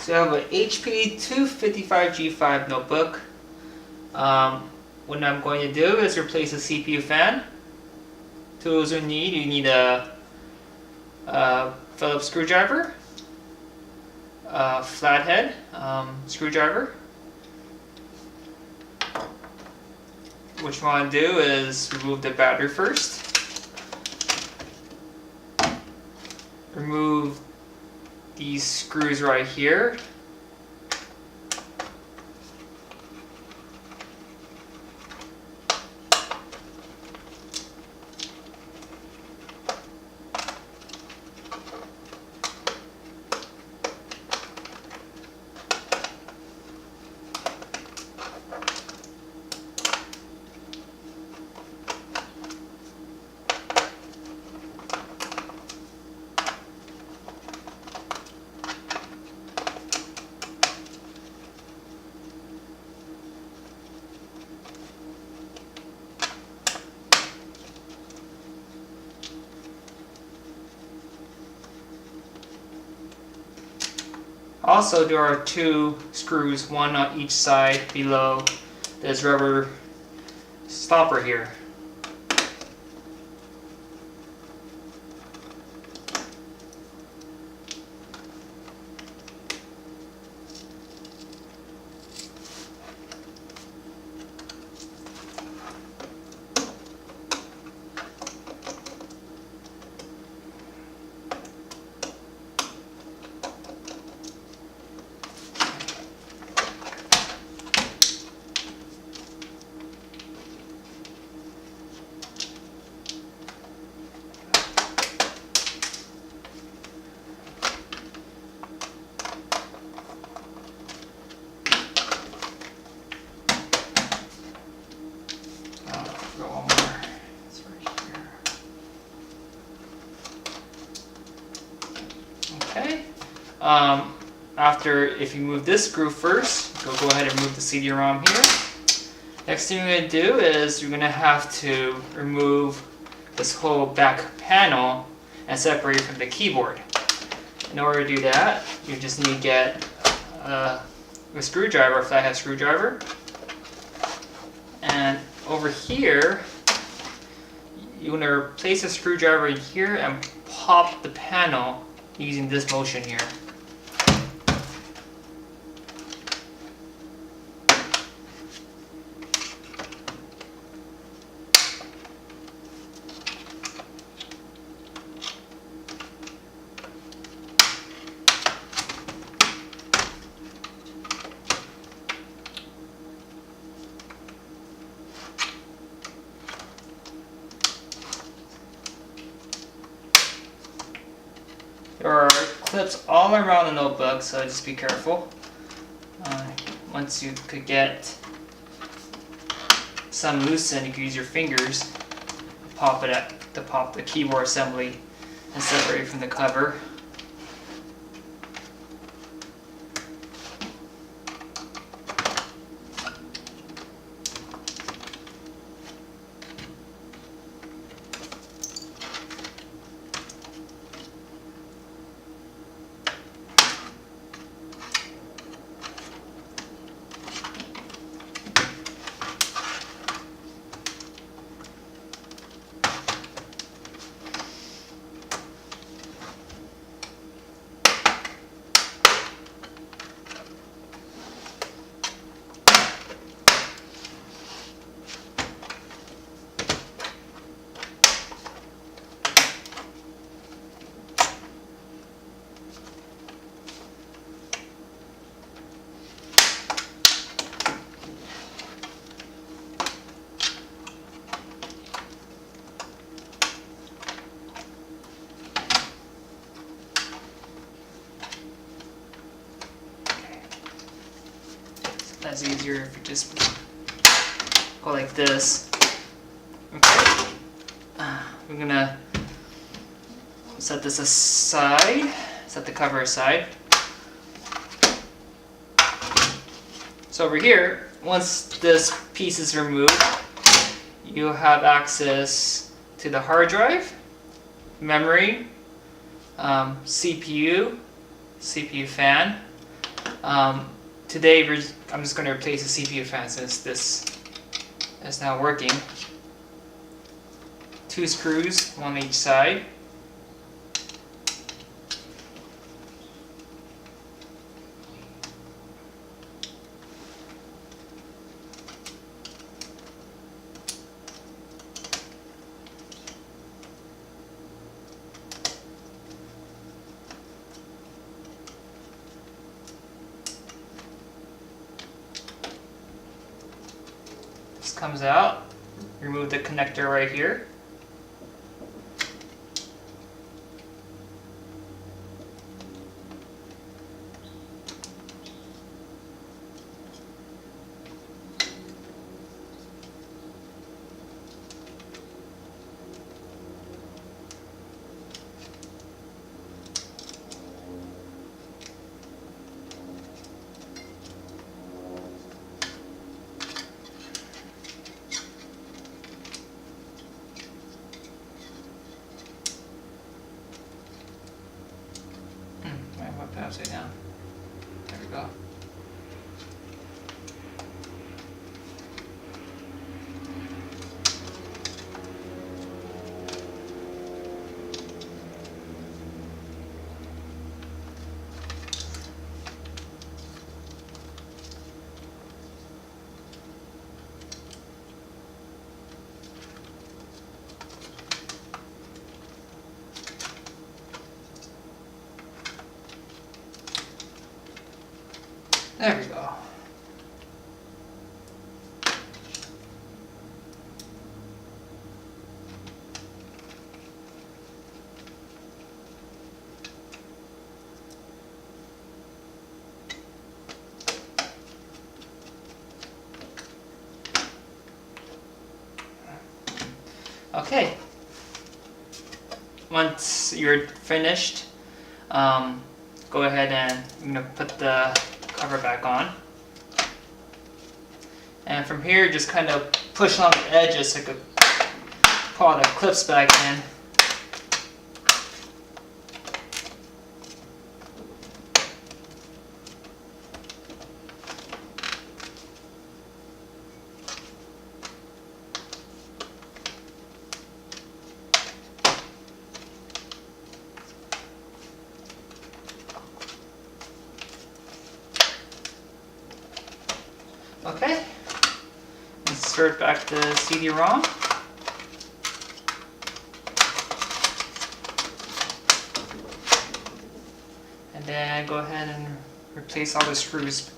So I have a HP 255G5 notebook. What I'm going to do is replace the CPU fan. Tools you need a Phillips screwdriver, a flathead screwdriver. What you want to do is remove the battery first. Remove these screws right here. Also, there are two screws, one on each side below this rubber stopper here. Okay. If you move this screw first, go ahead and move the CD-ROM here. Next thing you're going to do is you're going to have to remove this whole back panel and separate it from the keyboard. In order to do that, you just need to get a screwdriver, a flathead screwdriver. And over here, you're going to place a screwdriver in here and pop the panel using this motion here. There are clips all around the notebook, so just be careful. Once you could get some loosened, you can use your fingers to pop the keyboard assembly and separate it from the cover. That's easier if you just go like this. Okay. We're gonna set this aside, set the cover aside. So over here, once this piece is removed, you'll have access to the hard drive, memory, CPU fan, Today I'm just going to replace the CPU fan since this is not working. 2 screws, 1 on each side. This comes out. Remove the connector right here. Upside down. There we go. There we go. Okay. Once you're finished, go ahead and I'm gonna put the cover back on. And from here, just kind of push on the edges so I could pull the clips back in. Okay, insert back the CD-ROM. And then go ahead and replace all the screws.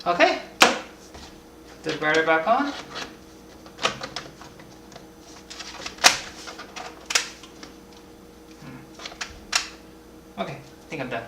Okay, put the battery back on. Okay, I think I'm done.